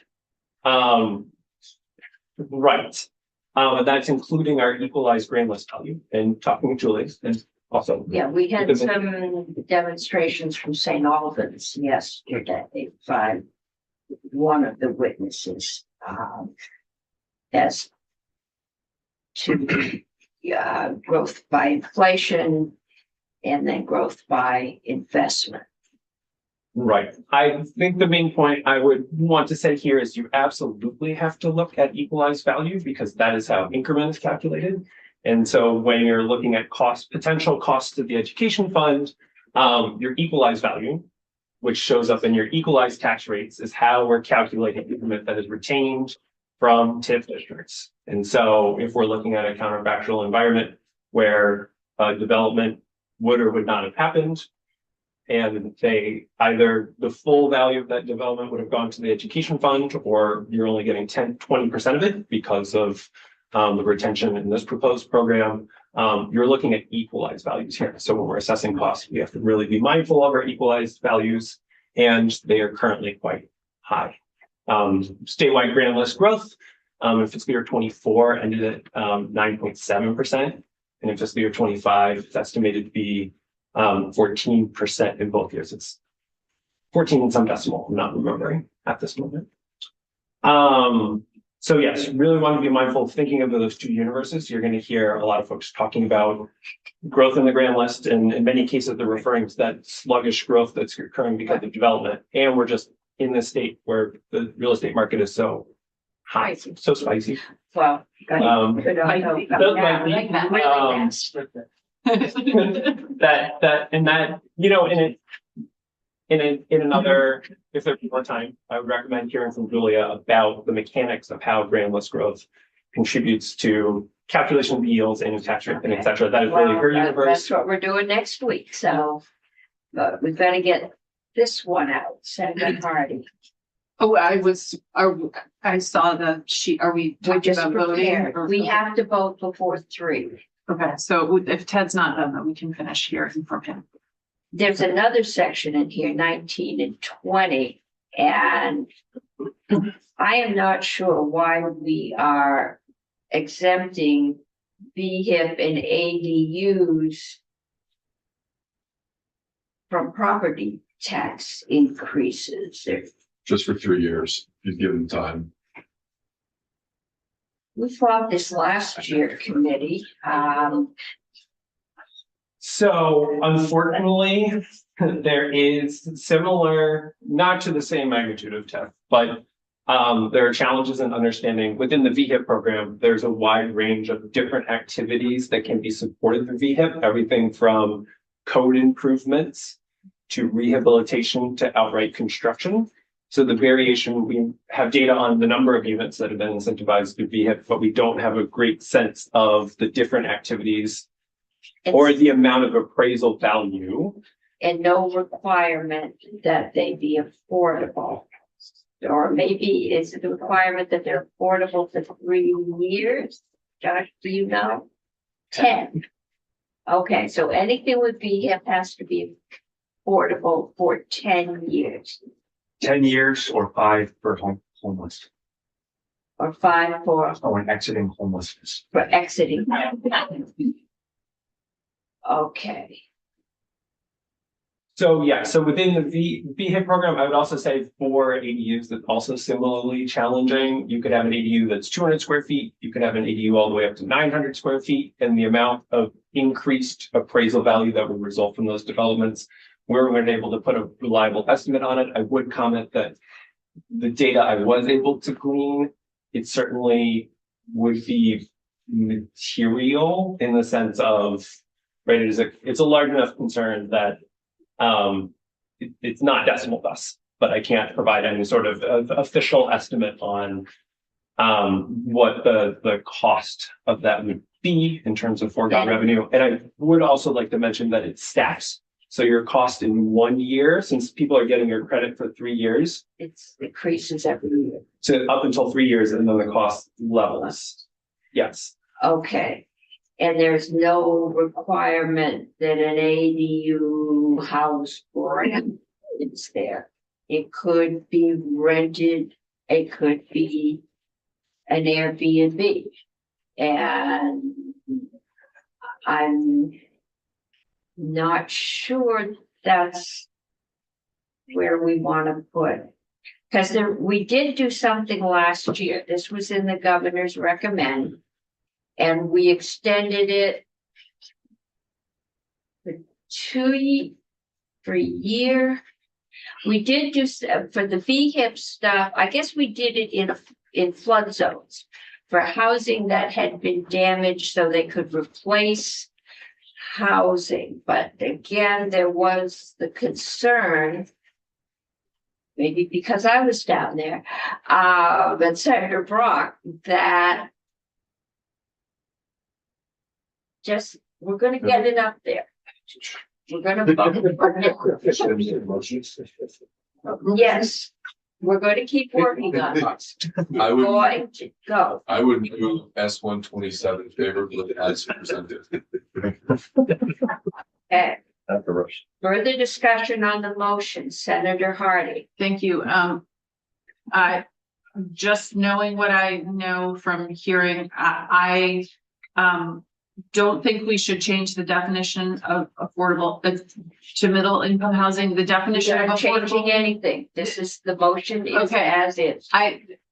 right. And that's including our equalized grand list value, and talking with Julie and also. Yeah, we had some demonstrations from St. Albans yesterday by one of the witnesses, as to growth by inflation and then growth by investment. Right. I think the main point I would want to say here is you absolutely have to look at equalized value, because that is how increment is calculated. And so when you're looking at potential costs to the education fund, your equalized value, which shows up in your equalized tax rates, is how we're calculating increment that is retained from TIF districts. And so if we're looking at a counterfactual environment where development would or would not have happened, and they either the full value of that development would have gone to the education fund, or you're only getting 20% of it because of the retention in this proposed program, you're looking at equalized values here. So when we're assessing costs, we have to really be mindful of our equalized values, and they are currently quite high. Statewide grand list growth in fiscal year 24 ended at 9.7%, and in fiscal year 25, it's estimated to be 14% in both years. It's 14 and some decimal, I'm not remembering at this moment. So yes, really want to be mindful of thinking of those two universes. You're going to hear a lot of folks talking about growth in the grand list, and in many cases, they're referring to that sluggish growth that's occurring because of development. And we're just in this state where the real estate market is so high, so spicy. Well, good on you. That, Really fast. in another, if there's more time, I would recommend hearing from Julia about the mechanics of how grand list growth contributes to calculation of yields and tax rate and et cetera. That is really her universe. That's what we're doing next week, so, but we've got to get this one out, Senator Hardy. Oh, I saw the sheet. Are we We're talking just about voting? prepared. or- We have to vote before 3. Okay, so if Ted's not done, then we can finish hearing from him. There's another section in here, 19 and 20, and I am not sure why we are exempting VHIP and ADUs from property tax increases. Just for 3 years, you've given time. We fought this last year, committee. So unfortunately, there is similar, not to the same magnitude of TEF, but there are challenges in understanding within the VHIP program. There's a wide range of different activities that can be supported through VHIP, everything from code improvements to rehabilitation to outright construction. So the variation, we have data on the number of units that have been incentivized through VHIP, but we don't have a great sense of the different activities or the amount of appraisal value. And no requirement that they be affordable. Or maybe is it the requirement that they're affordable for 3 years? Josh, do you know? 10. Okay, so anything with VHIP has to be affordable for 10 years. 10 years or 5 for homeless, Or 5 for or exiting homelessness. exiting. Okay. So yeah, so within the VHIP program, I would also say for ADUs that's also similarly challenging. You could have an ADU that's 200 square feet. You could have an ADU all the way up to 900 square feet, and the amount of increased appraisal value that would result from those developments, we weren't able to put a reliable estimate on it. I would comment that the data I was able to glean, it certainly would be material in the sense of right? It's a large enough concern that it's not decimal thus, but I can't provide any sort of official estimate on what the cost of that would be in terms of foregone revenue. And I would also like to mention that it stacks. So your cost in 1 year, since people are getting your credit for 3 years, It increases every year. to up until 3 years, and then the cost levels. Yes. Okay. And there's no requirement that an ADU house or it's there. It could be rented, it could be an Airbnb. And I'm not sure that's where we want to put. Because we did do something last year. This was in the governor's recommend. And we extended it for a year. We did do for the VHIP stuff. I guess we did it in flood zones for housing that had been damaged so they could replace housing. But again, there was the concern, maybe because I was down there, and Senator Brock, that we're gonna get it up there. We're gonna vote. Yes, we're gonna keep working on this. I would, Going to go. I would move S-127 favorably as presented. Okay. Further discussion on the motion, Senator Hardy. Thank you. I just knowing what I know from hearing, I don't think we should change the definition of affordable to middle income housing. The definition You're of not changing affordable. anything. This is the motion is Okay. as is.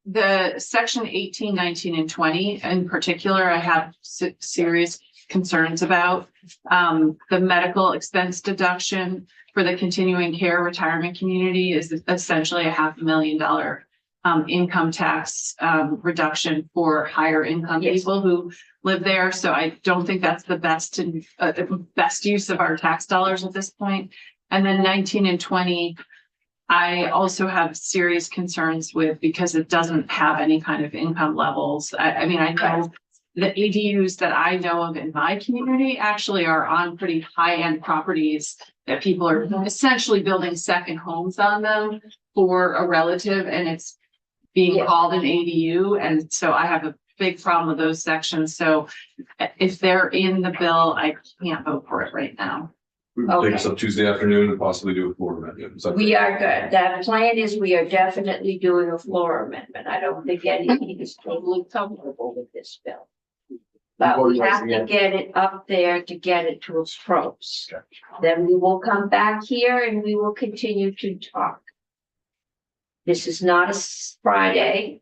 The section 18, 19, and 20 in particular, I have serious concerns about. The medical expense deduction for the continuing care retirement community is essentially a $500,000 income tax reduction for higher income Yes. people who live there. So I don't think that's the best use of our tax dollars at this point. And then 19 and 20, I also have serious concerns with because it doesn't have any kind of income levels. I mean, I know the ADUs that I know of in my community actually are on pretty high-end properties that people are essentially building second homes on them for a relative, and it's being Yes. called an ADU. And so I have a big problem with those sections. So if they're in the bill, I can't vote for it right now. We can take us up Tuesday afternoon and possibly do a floor amendment. Is that We are good. That plan is we are definitely doing a floor amendment. I don't think anything is totally comfortable with this bill. But we have to get it up there to get it to its pros. Then we will come back here and we will continue to talk. This is not a Friday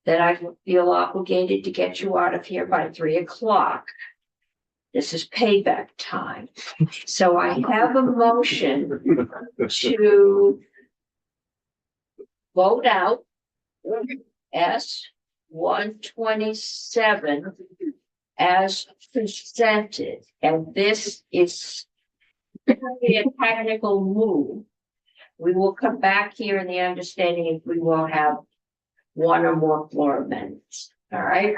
that I feel obligated to get you out of here by 3 o'clock. This is payback time. So I have a motion to vote out S-127 as presented, and this is a technical move. We will come back here in the understanding if we will have one or more floor amendments, all right?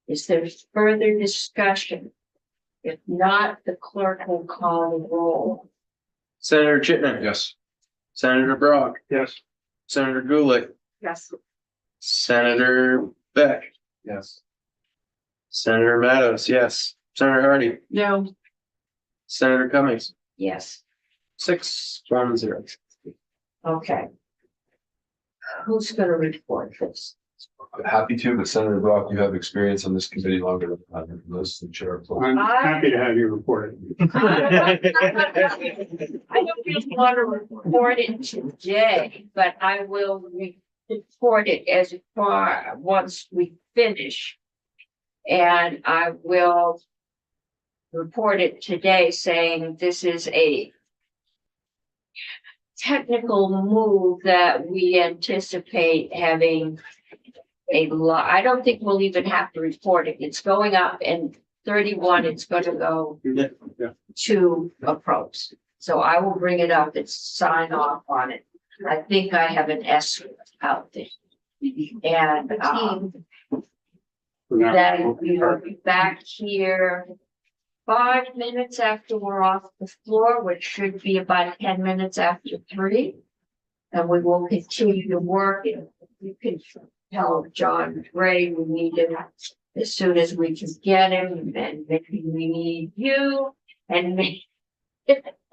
Is there further discussion? If not, the clerk will call the roll. Senator Chitner. Yes. Senator Brock. Yes. Senator Gulick. Yes. Senator Beck. Yes. Senator Matos, yes. Senator Hardy. No, Senator Cummings. Yes, 6-1-0. okay. Who's gonna report this? I'm happy to, but Senator Brock, you have experience on this committee longer than I have, most of the chair. I'm happy to have you report it. I don't really want to report it today, but I will report it as far, once we finish. And I will report it today saying this is a technical move that we anticipate having a lot. I don't think we'll even have to report it. It's going up and 31, it's gonna go Yeah. to approach. So I will bring it up and sign off on it. I think I have an S out there. And, then we will be back here 5 minutes after we're off the floor, which should be about 10 minutes after 3. And we will continue to work, and you can tell John Gray we need him as soon as we can get him, and maybe we need you, and me.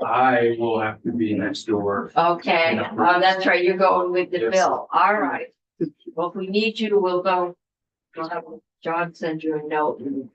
I will have to be next door. Okay, that's right, you're going with the Yes. bill, all right. Well, if we need you, we'll go, we'll have John send you a note and